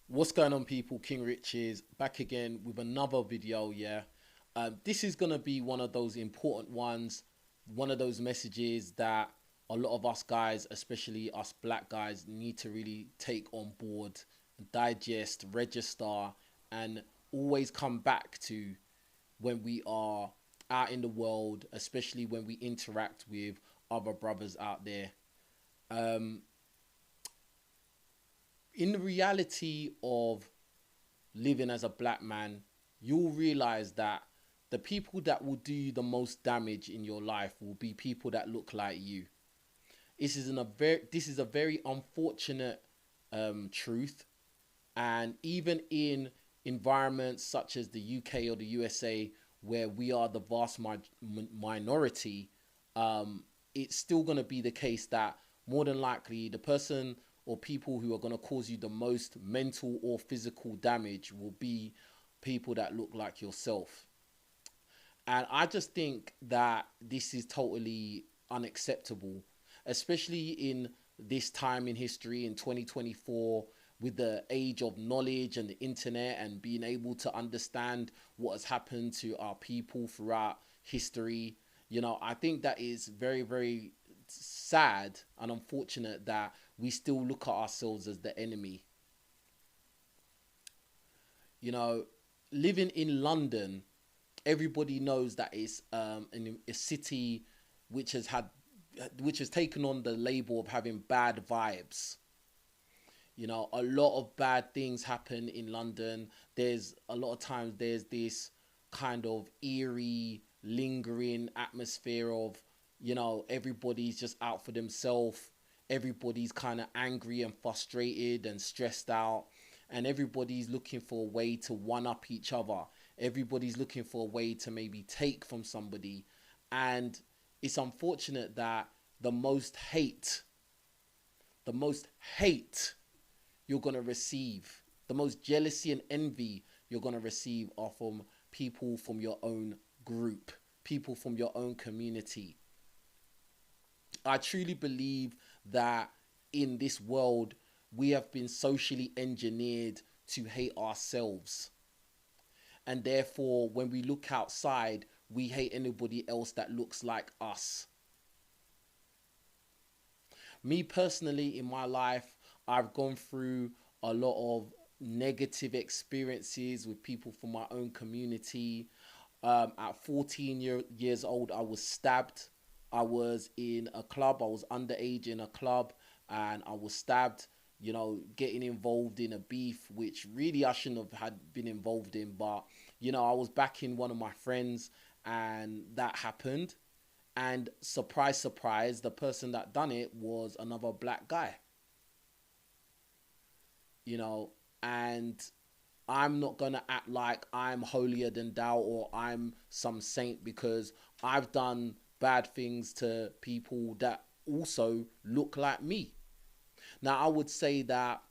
What's going on, people? King Richez back again with another video. This is gonna be one of those important ones, one of those messages that a lot of us guys, especially us black guys, need to really take on board, digest, register, and always come back to when we are out in the world, especially when we interact with other brothers out there. Um, in the reality of living as a black man, you'll realize that the people that will do the most damage in your life will be people that look like you. This is a very unfortunate truth, and even in environments such as the UK or the USA, where we are the vast minority, um, it's still going to be the case that more than likely the person or people who are going to cause you the most mental or physical damage will be people that look like yourself. And I just think that this is totally unacceptable, especially in this time in history in 2024, with the age of knowledge and the internet and being able to understand what has happened to our people throughout history. I think that is very, very sad and unfortunate that we still look at ourselves as the enemy. You know, living in London, everybody knows that it's a city which has had which has taken on the label of having bad vibes. A lot of bad things happen in London. There's a lot of times there's this kind of eerie, lingering atmosphere of, everybody's just out for themselves. Everybody's kind of angry and frustrated and stressed out. And everybody's looking for a way to one up each other. Everybody's looking for a way to maybe take from somebody. And it's unfortunate that the most hate, the most hate you're going to receive, the most jealousy and envy you're going to receive are from people from your own group, people from your own community. I truly believe that in this world, we have been socially engineered to hate ourselves. And therefore, when we look outside, we hate anybody else that looks like us. Me personally, in my life, I've gone through a lot of negative experiences with people from my own community. At 14 years old, I was stabbed. I was in a club. I was underage in a club, and I was stabbed. Getting involved in a beef, which really I shouldn't have had been involved in. But I was backing one of my friends, and that happened. And surprise, surprise, the person that done it was another black guy. you know, and I'm not gonna act like I'm holier than thou or I'm some saint because I've done bad things to people that also look like me. Now, I would say that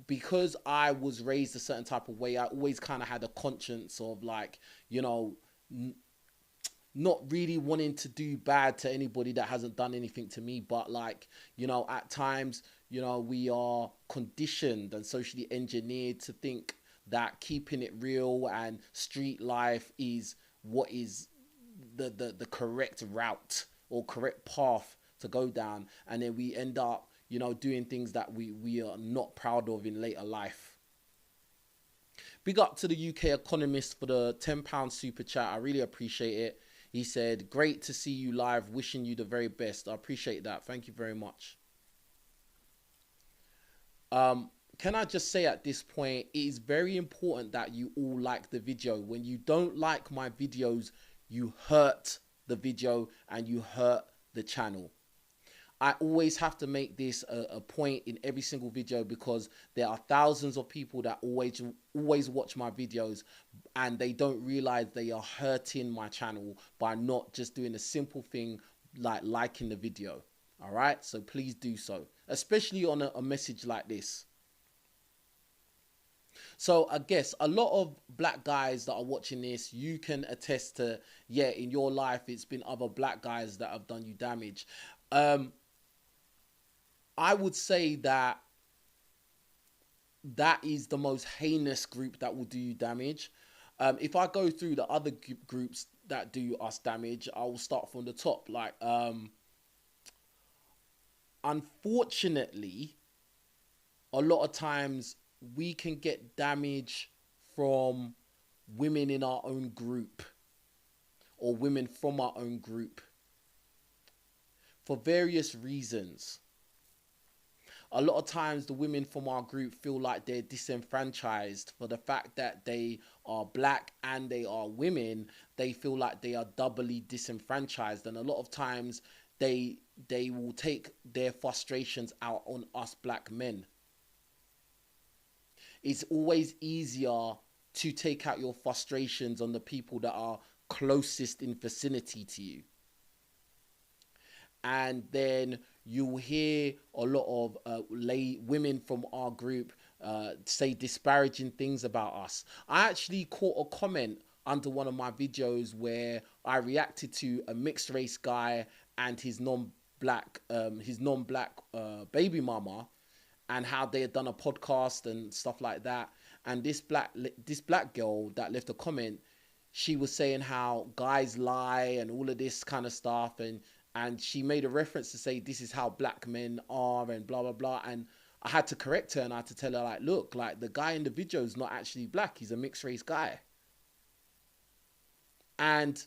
because I was raised a certain type of way, I always kind of had a conscience of like, you know, n- not really wanting to do bad to anybody that hasn't done anything to me, but like, at times, we are conditioned and socially engineered to think that keeping it real and street life is what is the correct route or correct path to go down, and then we end up, doing things that we are not proud of in later life. Big up to the UK Economist for the £10 super chat. I really appreciate it. He said, great to see you live. Wishing you the very best. I appreciate that. Thank you very much. Can I just say at this point, it is very important that you all like the video. When you don't like my videos, you hurt the video and you hurt the channel. I always have to make this a point in every single video because there are thousands of people that always watch my videos and they don't realize they are hurting my channel by not just doing a simple thing like liking the video. All right, so please do so, especially on a message like this. So I guess a lot of black guys that are watching this, you can attest to, yeah, in your life it's been other black guys that have done you damage. um I would say that that is the most heinous group that will do you damage. If I go through the other groups that do us damage, I will start from the top. Like, unfortunately, a lot of times we can get damage from women in our own group or women from our own group for various reasons. A lot of times the women from our group feel like they're disenfranchised for the fact that they are black and they are women. They feel like they are doubly disenfranchised, and a lot of times they will take their frustrations out on us black men. It's always easier to take out your frustrations on the people that are closest in vicinity to you. And then you'll hear a lot of women from our group say disparaging things about us. I actually caught a comment under one of my videos where I reacted to a mixed race guy and his non-black baby mama, and how they had done a podcast and stuff like that. And this black girl that left a comment, she was saying how guys lie and all of this kind of stuff, and she made a reference to say this is how black men are and blah blah blah. And I had to correct her, and I had to tell her, like, look, like, the guy in the video is not actually black, he's a mixed race guy. And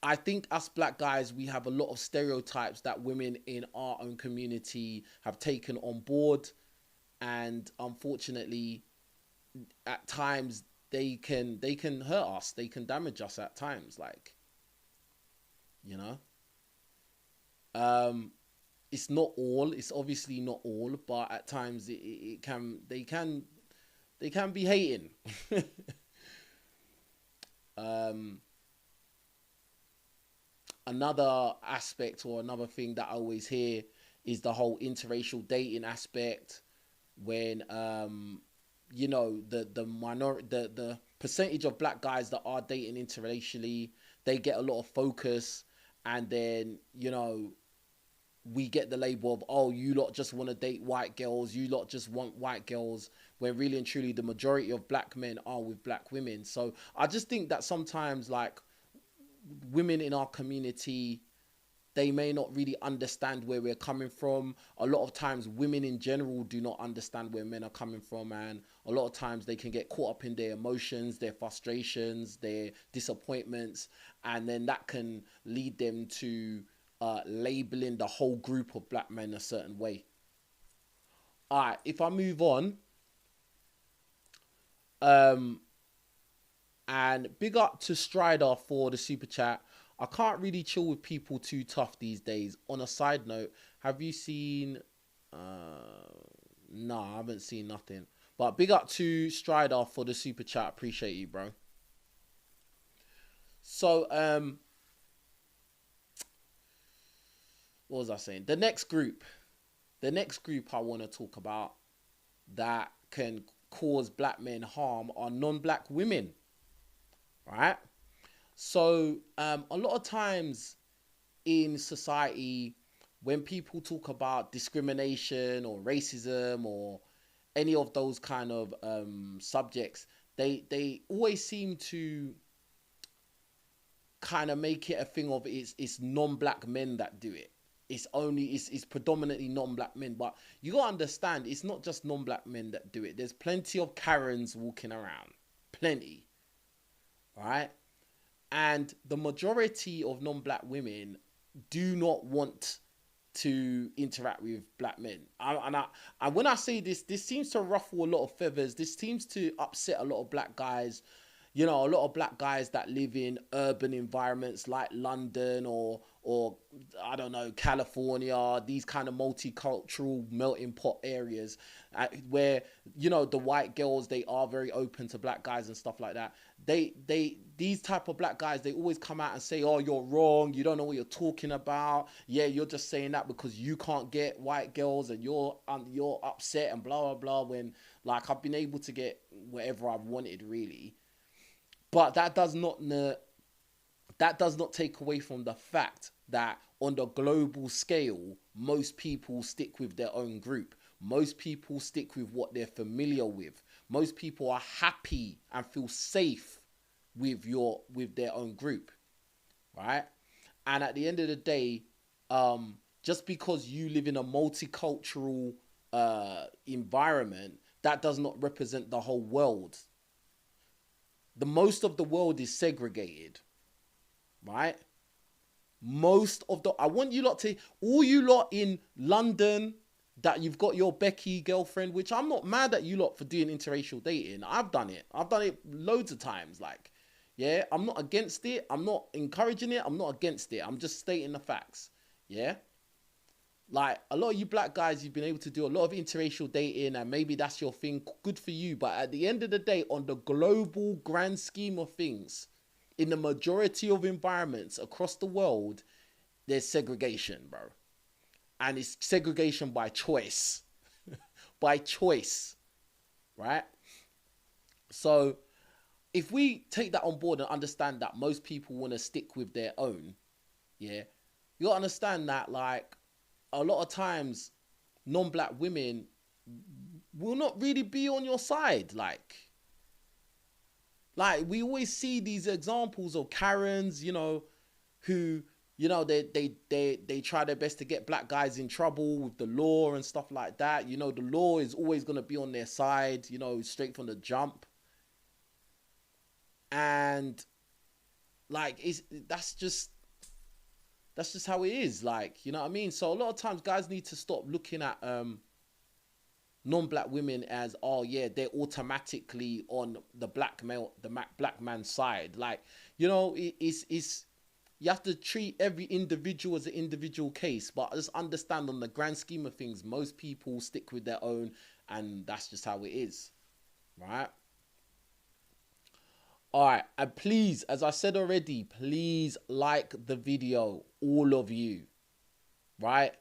I think us black guys, we have a lot of stereotypes that women in our own community have taken on board, and unfortunately at times they can hurt us, they can damage us at times, like, you know. It's obviously not all, but at times they can be hating. Another aspect or another thing that I always hear is the whole interracial dating aspect, when you know, the percentage of black guys that are dating interracially, they get a lot of focus, and then, you know, we get the label of, oh, you lot just want to date white girls, you lot just want white girls, when really and truly the majority of black men are with black women. So I just think that sometimes, like, women in our community, they may not really understand where we're coming from. A lot of times women in general do not understand where men are coming from, and a lot of times they can get caught up in their emotions, their frustrations, their disappointments, and then that can lead them to labeling the whole group of black men a certain way. All right, if I move on, and big up to Strider for the super chat. I can't really chill with people too tough these days. On a side note, have you seen... No, I haven't seen nothing. But big up to Strider for the super chat. Appreciate you, bro. So, what was I saying? The next group I want to talk about that can cause black men harm are non-black women. Right? So a lot of times in society, when people talk about discrimination or racism or any of those kind of subjects, they always seem to kind of make it a thing of it's non-black men that do it. It's predominantly non-black men, but you gotta understand, it's not just non-black men that do it. There's plenty of Karens walking around, plenty, right? And the majority of non-black women do not want to interact with black men. And when I say this seems to ruffle a lot of feathers. This seems to upset a lot of black guys. You know, a lot of black guys that live in urban environments like London or I don't know, California, these kind of multicultural melting pot areas where, you know, the white girls, they are very open to black guys and stuff like that. These type of black guys, they always come out and say, oh, you're wrong, you don't know what you're talking about. Yeah, you're just saying that because you can't get white girls and you're upset and blah, blah, blah, when, like, I've been able to get whatever I've wanted, really. But that does not take away from the fact that on the global scale, most people stick with their own group. Most people stick with what they're familiar with. Most people are happy and feel safe with their own group, right? And at the end of the day, just because you live in a multicultural environment, that does not represent the whole world. The most of the world is segregated, right? I want you lot to, all you lot in London, that you've got your Becky girlfriend, which I'm not mad at you lot for doing interracial dating. I've done it loads of times. Like, yeah, I'm not against it. I'm not encouraging it. I'm not against it. I'm just stating the facts. Yeah. Like, a lot of you black guys, you've been able to do a lot of interracial dating, and maybe that's your thing. Good for you. But at the end of the day, on the global grand scheme of things, in the majority of environments across the world, there's segregation, bro. And it's segregation by choice. By choice. Right? So, if we take that on board and understand that most people want to stick with their own, yeah, you gotta understand that, like, a lot of times, non-black women will not really be on your side. Like we always see these examples of Karens, you know, who, you know, they try their best to get black guys in trouble with the law and stuff like that. You know, the law is always going to be on their side, you know, straight from the jump. And like, that's just how it is. Like, you know what I mean? So a lot of times guys need to stop looking at non-black women as, oh yeah, they're automatically on the black man's side. Like, you know, it's you have to treat every individual as an individual case, but just understand, on the grand scheme of things, most people stick with their own, and that's just how it is, right? All right, and please, as I said already, please like the video, all of you, right?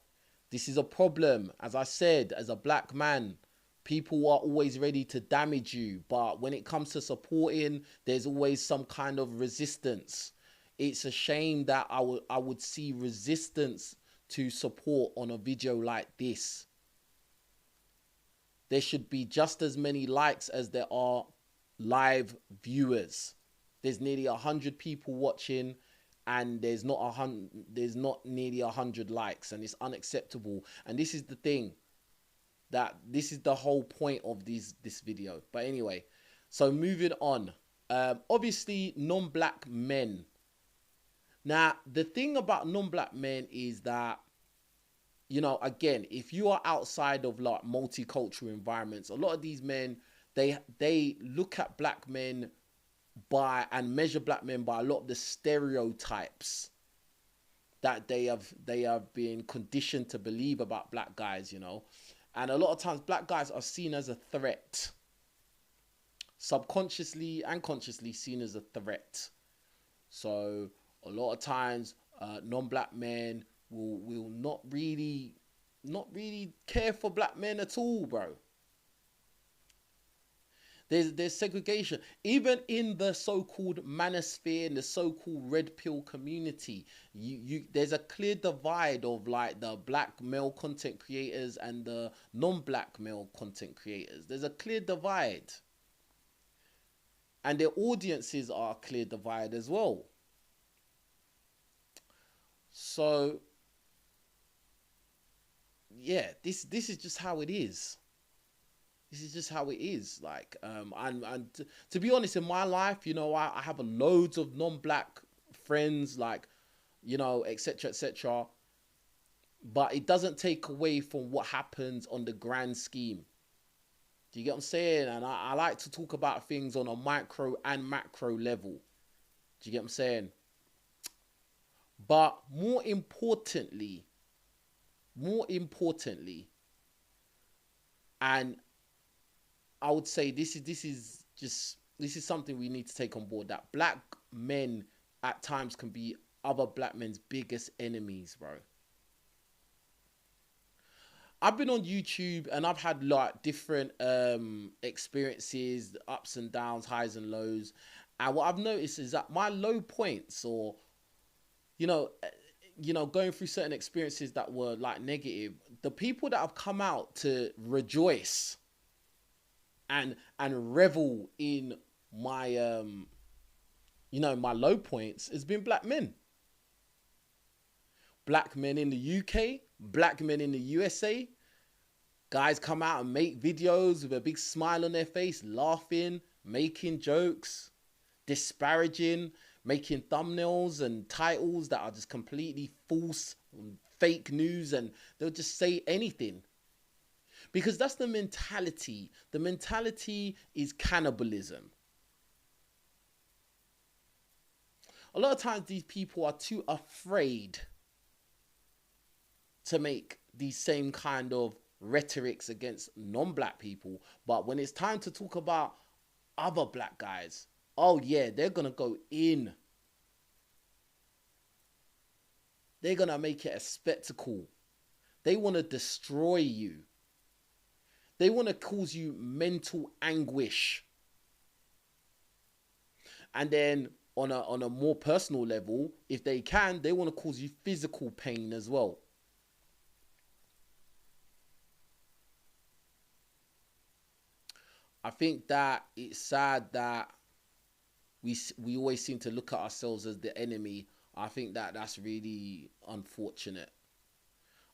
This is a problem. As I said, as a black man, people are always ready to damage you, but when it comes to supporting, there's always some kind of resistance. It's a shame that I would see resistance to support on a video like this. There should be just as many likes as there are live viewers. There's nearly 100 people watching, and there's not nearly 100 likes, and it's unacceptable. And this is the thing, that this is the whole point of this video. But anyway, so moving on. Obviously, non-black men. Now, the thing about non-black men is that, you know, again, if you are outside of like multicultural environments, a lot of these men, they look at black men and measure black men by a lot of the stereotypes that they have been conditioned to believe about black guys, you know. And a lot of times black guys are seen as a threat, subconsciously and consciously seen as a threat. So a lot of times non-black men will not really care for black men at all, bro. There's segregation. Even in the so-called manosphere, in the so-called red pill community, there's a clear divide of like the black male content creators and the non-black male content creators. There's a clear divide. And their audiences are a clear divide as well. So yeah, this is just how it is. This is just how it is. Like, and to be honest, in my life, you know, I have loads of non-black friends, like, you know, etc., etc. But it doesn't take away from what happens on the grand scheme. Do you get what I'm saying? And I like to talk about things on a micro and macro level. Do you get what I'm saying? But more importantly, and I would say this is something we need to take on board, that black men at times can be other black men's biggest enemies, bro. I've been on YouTube and I've had like different experiences, ups and downs, highs and lows. And what I've noticed is that my low points, or, you know, you know, going through certain experiences that were like negative, the people that have come out to rejoice and revel in my you know, my low points has been black men. Black men in the UK, black men in the USA. Guys come out and make videos with a big smile on their face, laughing, making jokes, disparaging, making thumbnails and titles that are just completely false, fake news, and they'll just say anything. Because that's the mentality. The mentality is cannibalism. A lot of times these people are too afraid to make these same kind of rhetorics against non-black people. But when it's time to talk about other black guys, oh yeah, they're going to go in. They're going to make it a spectacle. They want to destroy you. They want to cause you mental anguish. And then on a more personal level, if they can, they want to cause you physical pain as well. I think that it's sad that we always seem to look at ourselves as the enemy. I think that that's really unfortunate.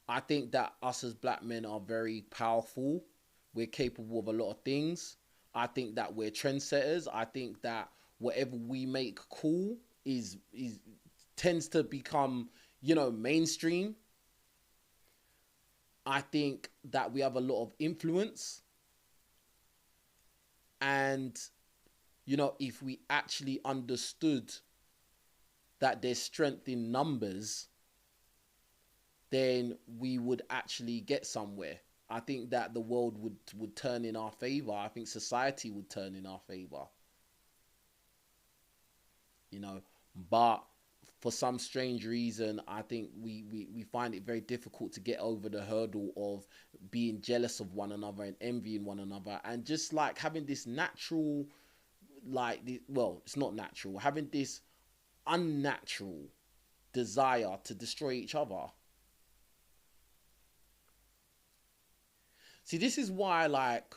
I think that us as black men are very powerful. We're capable of a lot of things. I think that we're trendsetters. I think that whatever we make cool is tends to become, you know, mainstream. I think that we have a lot of influence. And, you know, if we actually understood that there's strength in numbers, then we would actually get somewhere. I think that the world would turn in our favor. I think society would turn in our favor. You know, but for some strange reason, I think we find it very difficult to get over the hurdle of being jealous of one another and envying one another, and just like having this natural, like, well, it's not natural, having this unnatural desire to destroy each other. See, this is why, like,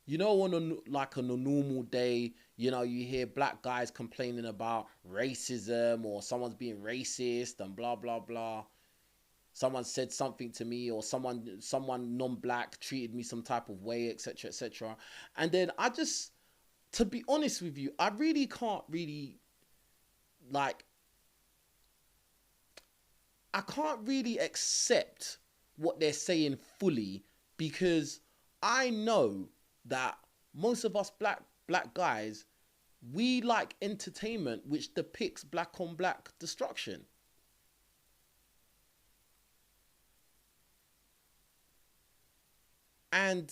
you know, on a normal day, you know, you hear black guys complaining about racism or someone's being racist and blah blah blah. Someone said something to me, or someone non-black treated me some type of way, etc., etc. And then I just, to be honest with you, I really can't really, like, I can't really accept what they're saying fully, because I know that most of us black guys, we like entertainment which depicts black on black destruction. And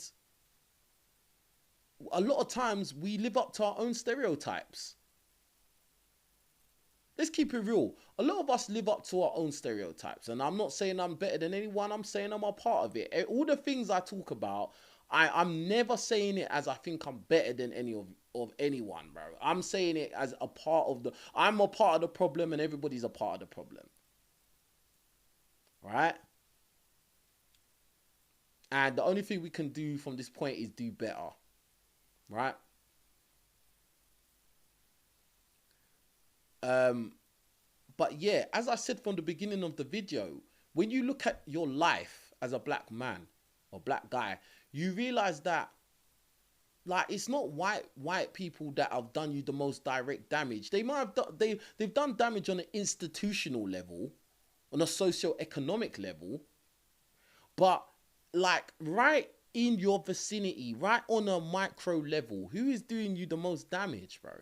a lot of times we live up to our own stereotypes. Let's keep it real. A lot of us live up to our own stereotypes. And I'm not saying I'm better than anyone. I'm saying I'm a part of it. All the things I talk about, I'm never saying it as I think I'm better than any of anyone, bro. I'm saying it as a part of I'm a part of the problem, and everybody's a part of the problem. Right? And the only thing we can do from this point is do better. Right? But yeah, as I said from the beginning of the video, when you look at your life as a black man or black guy, you realize that, like, it's not white people that have done you the most direct damage. They might have they've done damage on an institutional level, on a socio-economic level, but like right in your vicinity, right on a micro level, who is doing you the most damage, bro?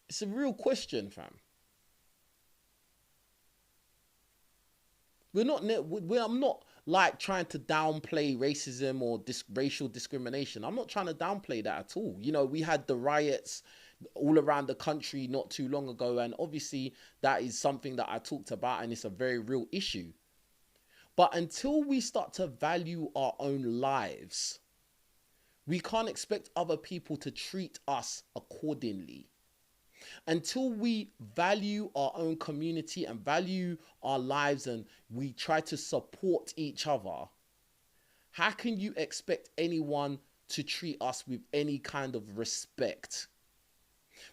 It's a real question, fam. I'm not like trying to downplay racism or racial discrimination. I'm not trying to downplay that at all. You know, we had the riots all around the country not too long ago, and obviously that is something that I talked about, and it's a very real issue. But until we start to value our own lives, we can't expect other people to treat us accordingly. Until we value our own community and value our lives and we try to support each other, how can you expect anyone to treat us with any kind of respect?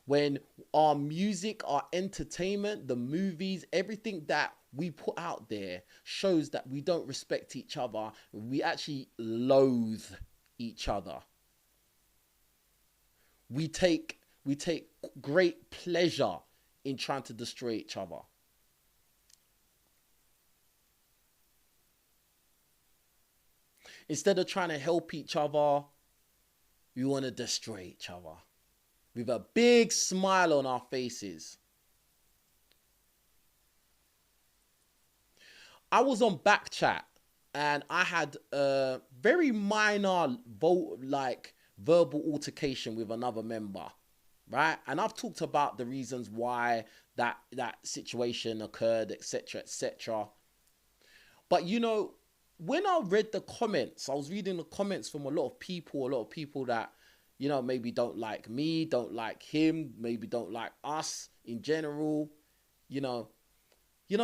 When our music, our entertainment, the movies, everything that we put out there shows that we don't respect each other, we actually loathe each other. We take great pleasure in trying to destroy each other. Instead of trying to help each other, we want to destroy each other with a big smile on our faces. I was on Backchat and I had a very minor verbal altercation with another member, right? And I've talked about the reasons why that situation occurred, etc., etc. But when I read the comments, I was reading the comments from a lot of people that, maybe don't like me, don't like him, maybe don't like us in general. You know,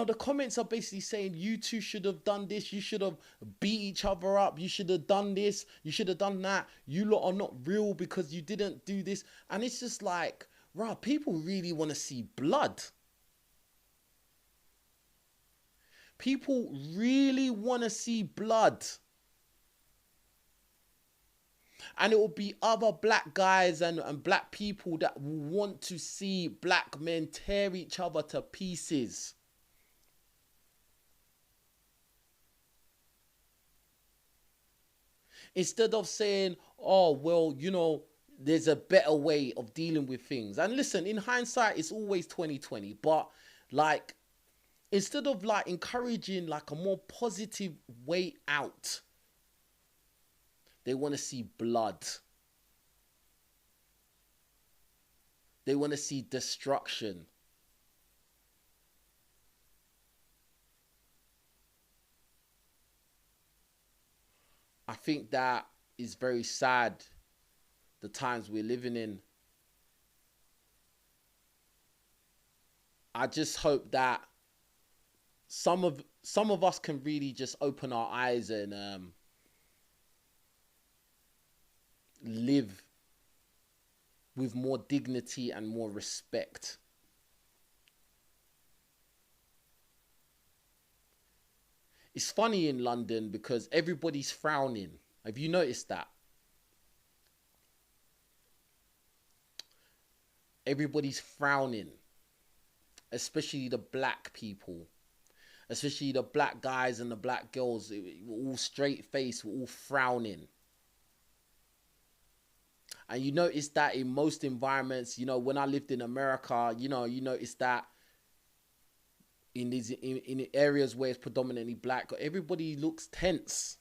the comments are basically saying you two should have done this, you should have beat each other up, you should have done this, you should have done that. You lot are not real because you didn't do this. And it's just like, rah, people really want to see blood. People really want to see blood. And it will be other black guys and black people that want to see black men tear each other to pieces. Instead of saying, oh, well, there's a better way of dealing with things. And listen, in hindsight, it's always 2020. But like, instead of like encouraging like a more positive way out, they want to see blood. They want to see destruction. I think that is very sad, the times we're living in. I just hope that some of us can really just open our eyes and live with more dignity and more respect. It's funny in London because everybody's frowning. Have you noticed that? Everybody's frowning, especially the black people, especially the black guys and the black girls. We're all straight faced, we're all frowning. And you notice that in most environments, when I lived in America, you notice that in areas where it's predominantly black, everybody looks tense.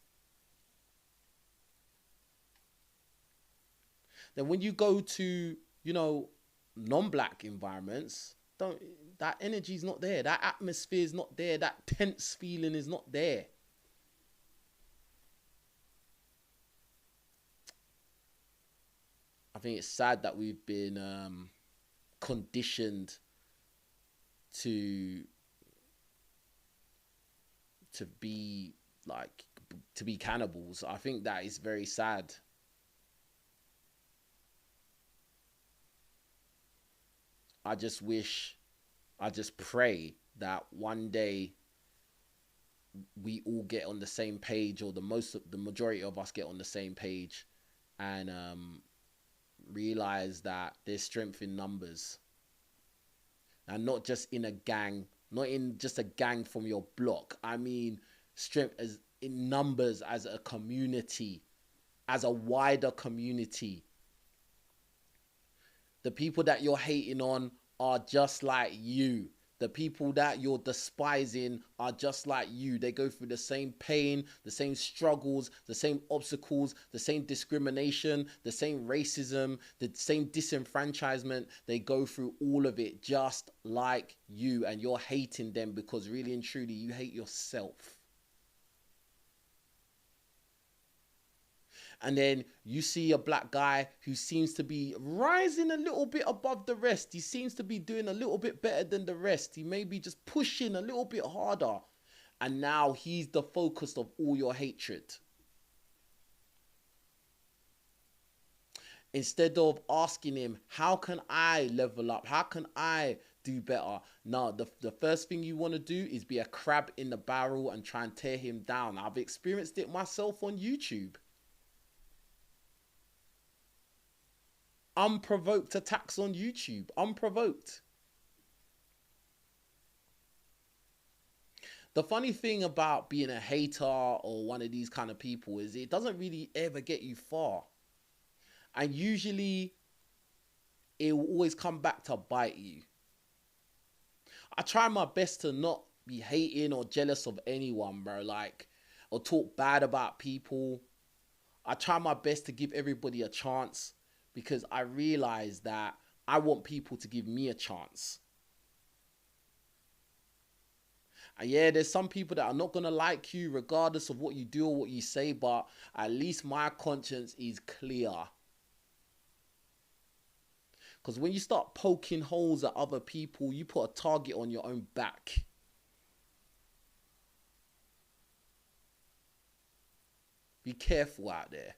Then when you go to, non-black environments, that energy's not there. That atmosphere is not there. That tense feeling is not there. I think it's sad that we've been conditioned to be cannibals. I think that is very sad. I just pray that one day we all get on the same page, or the majority of us get on the same page, and realize that there's strength in numbers, and not just in a gang, not in just a gang from your block. I mean, strength as in numbers, as a community, as a wider community. The people that you're hating on are just like you. The people that you're despising are just like you. They go through the same pain, the same struggles, the same obstacles, the same discrimination, the same racism, the same disenfranchisement. They go through all of it just like you, and you're hating them because really and truly you hate yourself. And then you see a black guy who seems to be rising a little bit above the rest. He seems to be doing a little bit better than the rest. He may be just pushing a little bit harder. And now he's the focus of all your hatred. Instead of asking him, how can I level up? How can I do better? No, the first thing you want to do is be a crab in the barrel and try and tear him down. I've experienced it myself on YouTube. Unprovoked attacks on YouTube. Unprovoked. The funny thing about being a hater or one of these kind of people is it doesn't really ever get you far. And usually it will always come back to bite you. I try my best to not be hating or jealous of anyone, bro. Like, or talk bad about people. I try my best to give everybody a chance because I realize that I want people to give me a chance. And yeah, there's some people that are not going to like you regardless of what you do or what you say, but at least my conscience is clear. Because when you start poking holes at other people, you put a target on your own back. Be careful out there.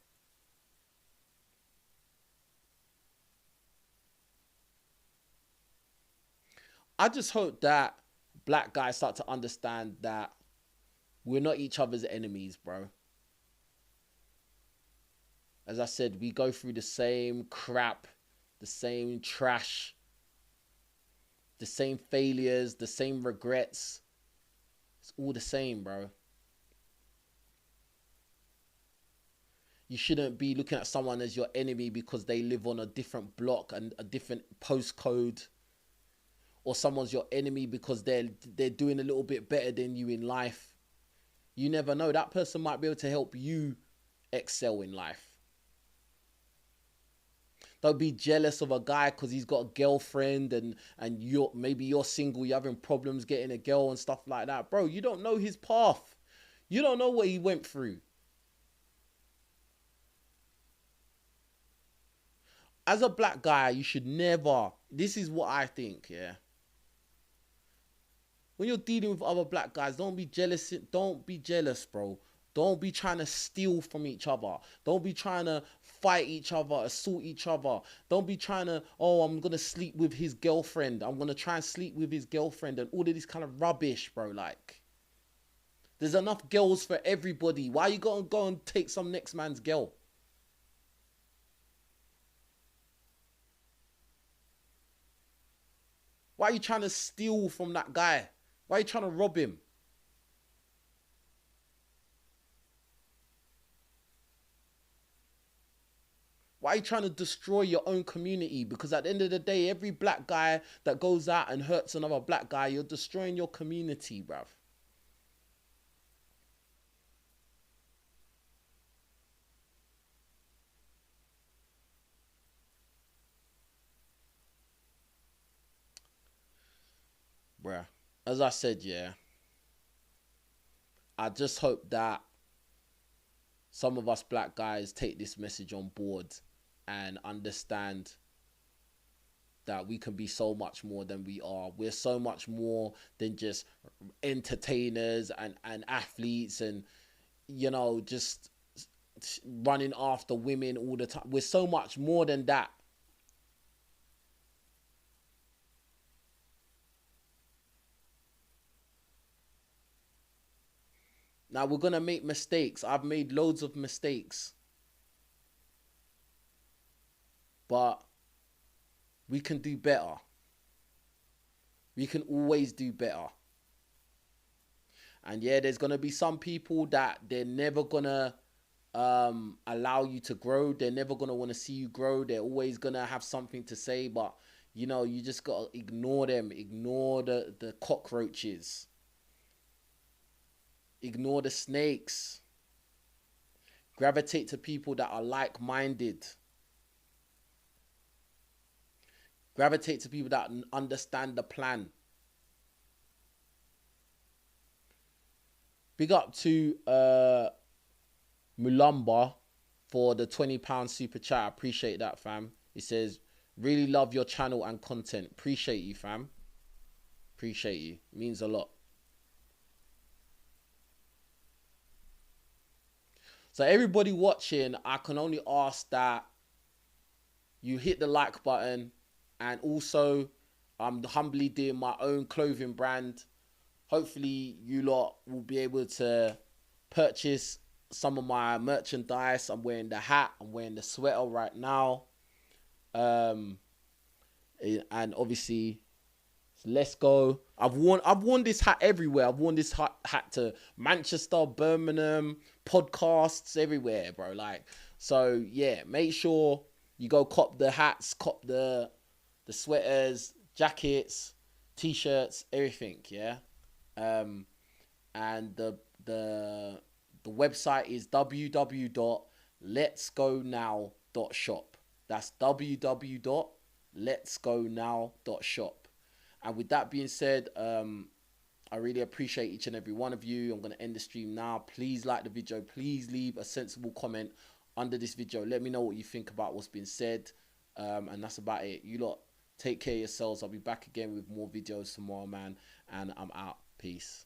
I just hope that black guys start to understand that we're not each other's enemies, bro. As I said, we go through the same crap, the same trash, the same failures, the same regrets. It's all the same, bro. You shouldn't be looking at someone as your enemy because they live on a different block and a different postcode. Or someone's your enemy because they're doing a little bit better than you in life. You never know. That person might be able to help you excel in life. Don't be jealous of a guy because he's got a girlfriend and maybe you're single, you're having problems getting a girl and stuff like that. Bro, you don't know his path. You don't know what he went through. As a black guy, you should never, this is what I think, yeah. When you're dealing with other black guys, don't be jealous. Don't be jealous, bro. Don't be trying to steal from each other. Don't be trying to fight each other, assault each other. Don't be trying to, oh, I'm going to sleep with his girlfriend. I'm going to try and sleep with his girlfriend and all of this kind of rubbish, bro. Like, there's enough girls for everybody. Why are you going to go and take some next man's girl? Why are you trying to steal from that guy? Why are you trying to rob him? Why are you trying to destroy your own community? Because at the end of the day, every black guy that goes out and hurts another black guy, you're destroying your community, bruv. Bruh. As I said, yeah, I just hope that some of us black guys take this message on board and understand that we can be so much more than we are. We're so much more than just entertainers and athletes and, you know, just running after women all the time. We're so much more than that. Now we're going to make mistakes. I've made loads of mistakes. But we can do better. We can always do better. And yeah, there's going to be some people that they're never going to allow you to grow. They're never going to want to see you grow. They're always going to have something to say. But, you know, you just got to ignore them. Ignore the cockroaches. Ignore the snakes. Gravitate to people that are like-minded. Gravitate to people that understand the plan. Big up to Mulumba. for the £20 super chat. I appreciate that, fam. He says, really love your channel and content. Appreciate you, fam. Appreciate you. It means a lot. So everybody watching, I can only ask that you hit the like button, and also I'm humbly doing my own clothing brand. Hopefully you lot will be able to purchase some of my merchandise. I'm wearing the hat, I'm wearing the sweater right now. And obviously, let's go. I've worn this hat everywhere. I've worn this hat to Manchester, Birmingham, podcasts, everywhere, bro. Like, so yeah, make sure you go cop the hats, cop the sweaters, jackets, t-shirts, everything, yeah. And the website is www.letsgonow.shop. That's www.letsgonow.shop. And with that being said, I really appreciate each and every one of you. I'm going to end the stream now. Please like the video. Please leave a sensible comment under this video. Let me know what you think about what's been said. And that's about it. You lot take care of yourselves. I'll be back again with more videos tomorrow, man. And I'm out. Peace.